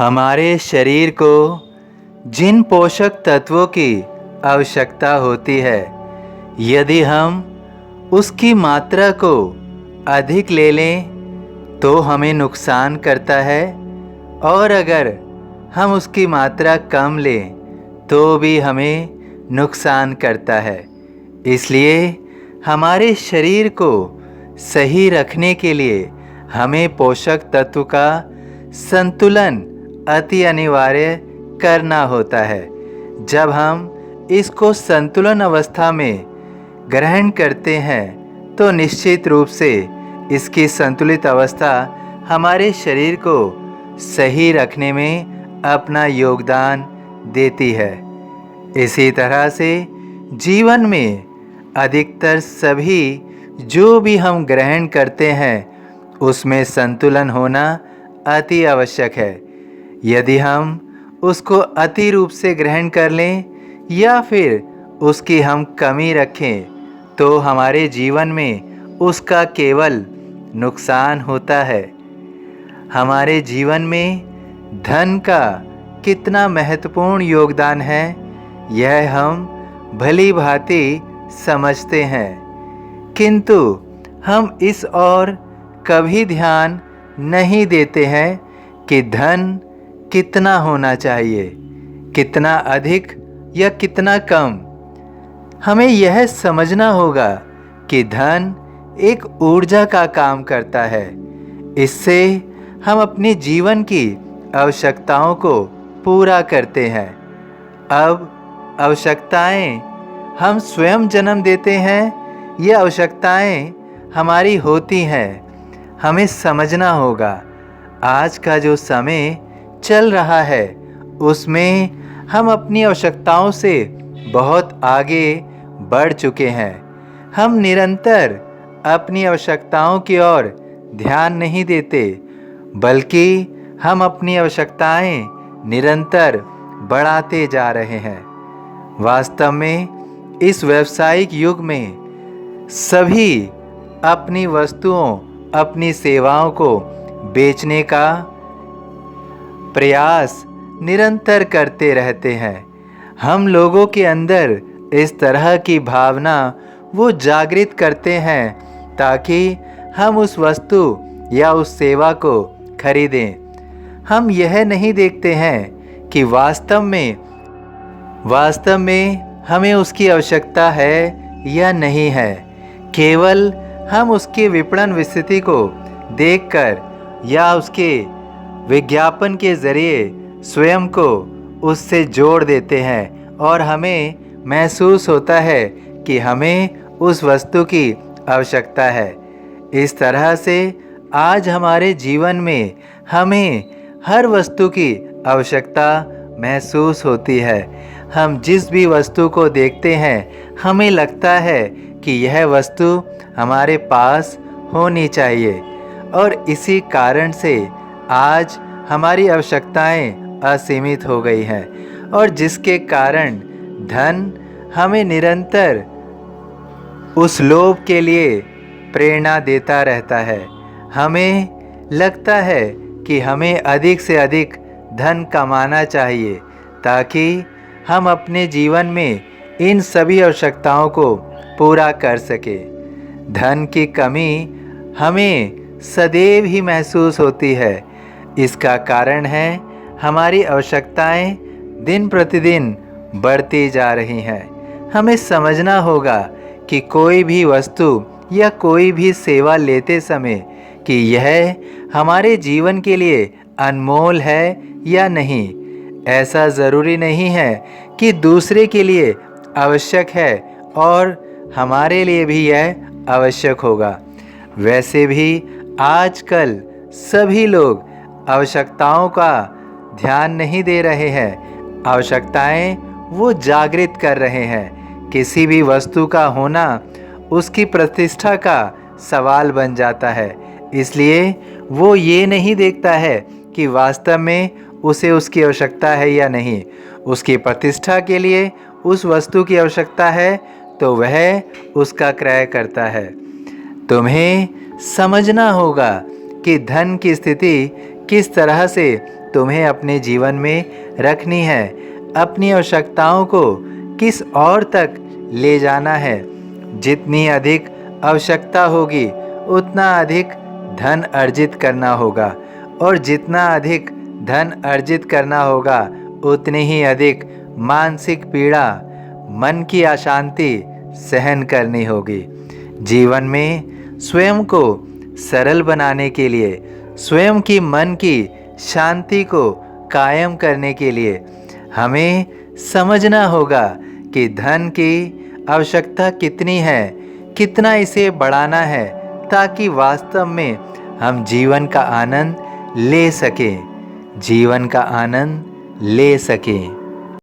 हमारे शरीर को जिन पोषक तत्वों की आवश्यकता होती है, यदि हम उसकी मात्रा को अधिक ले लें तो हमें नुकसान करता है, और अगर हम उसकी मात्रा कम लें तो भी हमें नुकसान करता है। इसलिए हमारे शरीर को सही रखने के लिए हमें पोषक तत्व का संतुलन अति अनिवार्य करना होता है। जब हम इसको संतुलन अवस्था में ग्रहण करते हैं तो निश्चित रूप से इसकी संतुलित अवस्था हमारे शरीर को सही रखने में अपना योगदान देती है। इसी तरह से जीवन में अधिकतर सभी जो भी हम ग्रहण करते हैं उसमें संतुलन होना अति आवश्यक है। यदि हम उसको अति रूप से ग्रहण कर लें या फिर उसकी हम कमी रखें तो हमारे जीवन में उसका केवल नुकसान होता है। हमारे जीवन में धन का कितना महत्वपूर्ण योगदान है यह हम भली भांति समझते हैं, किंतु हम इस ओर कभी ध्यान नहीं देते हैं कि धन कितना होना चाहिए, कितना अधिक या कितना कम। हमें यह समझना होगा कि धन एक ऊर्जा का काम करता है। इससे हम अपने जीवन की आवश्यकताओं को पूरा करते हैं। अब आवश्यकताएं हम स्वयं जन्म देते हैं या आवश्यकताएं हमारी होती हैं, हमें समझना होगा। आज का जो समय चल रहा है उसमें हम अपनी आवश्यकताओं से बहुत आगे बढ़ चुके हैं। हम निरंतर अपनी आवश्यकताओं की ओर ध्यान नहीं देते, बल्कि हम अपनी आवश्यकताएं निरंतर बढ़ाते जा रहे हैं। वास्तव में इस व्यावसायिक युग में सभी अपनी वस्तुओं, अपनी सेवाओं को बेचने का प्रयास निरंतर करते रहते हैं। हम लोगों के अंदर इस तरह की भावना वो जागृत करते हैं ताकि हम उस वस्तु या उस सेवा को खरीदें। हम यह नहीं देखते हैं कि वास्तव में हमें उसकी आवश्यकता है या नहीं है। केवल हम उसके विपणन विस्तृति को देखकर या उसके विज्ञापन के ज़रिए स्वयं को उससे जोड़ देते हैं और हमें महसूस होता है कि हमें उस वस्तु की आवश्यकता है। इस तरह से आज हमारे जीवन में हमें हर वस्तु की आवश्यकता महसूस होती है। हम जिस भी वस्तु को देखते हैं हमें लगता है कि यह वस्तु हमारे पास होनी चाहिए, और इसी कारण से आज हमारी आवश्यकताएं असीमित हो गई हैं, और जिसके कारण धन हमें निरंतर उस लोभ के लिए प्रेरणा देता रहता है। हमें लगता है कि हमें अधिक से अधिक धन कमाना चाहिए ताकि हम अपने जीवन में इन सभी आवश्यकताओं को पूरा कर सके। धन की कमी हमें सदैव ही महसूस होती है। इसका कारण है हमारी आवश्यकताएं दिन प्रतिदिन बढ़ती जा रही हैं। हमें समझना होगा कि कोई भी वस्तु या कोई भी सेवा लेते समय कि यह हमारे जीवन के लिए अनमोल है या नहीं। ऐसा ज़रूरी नहीं है कि दूसरे के लिए आवश्यक है और हमारे लिए भी यह आवश्यक होगा। वैसे भी आजकल सभी लोग आवश्यकताओं का ध्यान नहीं दे रहे हैं। आवश्यकताएं वो जागृत कर रहे हैं। किसी भी वस्तु का होना उसकी प्रतिष्ठा का सवाल बन जाता है। इसलिए वो ये नहीं देखता है कि वास्तव में उसे उसकी आवश्यकता है या नहीं। उसकी प्रतिष्ठा के लिए उस वस्तु की आवश्यकता है तो वह उसका क्रय करता है। तुम्हें समझना होगा कि धन की स्थिति किस तरह से तुम्हें अपने जीवन में रखनी है, अपनी आवश्यकताओं को किस और तक ले जाना है। जितनी अधिक आवश्यकता होगी उतना अधिक धन अर्जित करना होगा, और जितना अधिक धन अर्जित करना होगा उतनी ही अधिक मानसिक पीड़ा, मन की अशांति सहन करनी होगी। जीवन में स्वयं को सरल बनाने के लिए, स्वयं की मन की शांति को कायम करने के लिए हमें समझना होगा कि धन की आवश्यकता कितनी है, कितना इसे बढ़ाना है, ताकि वास्तव में हम जीवन का आनंद ले सकें, जीवन का आनंद ले सकें।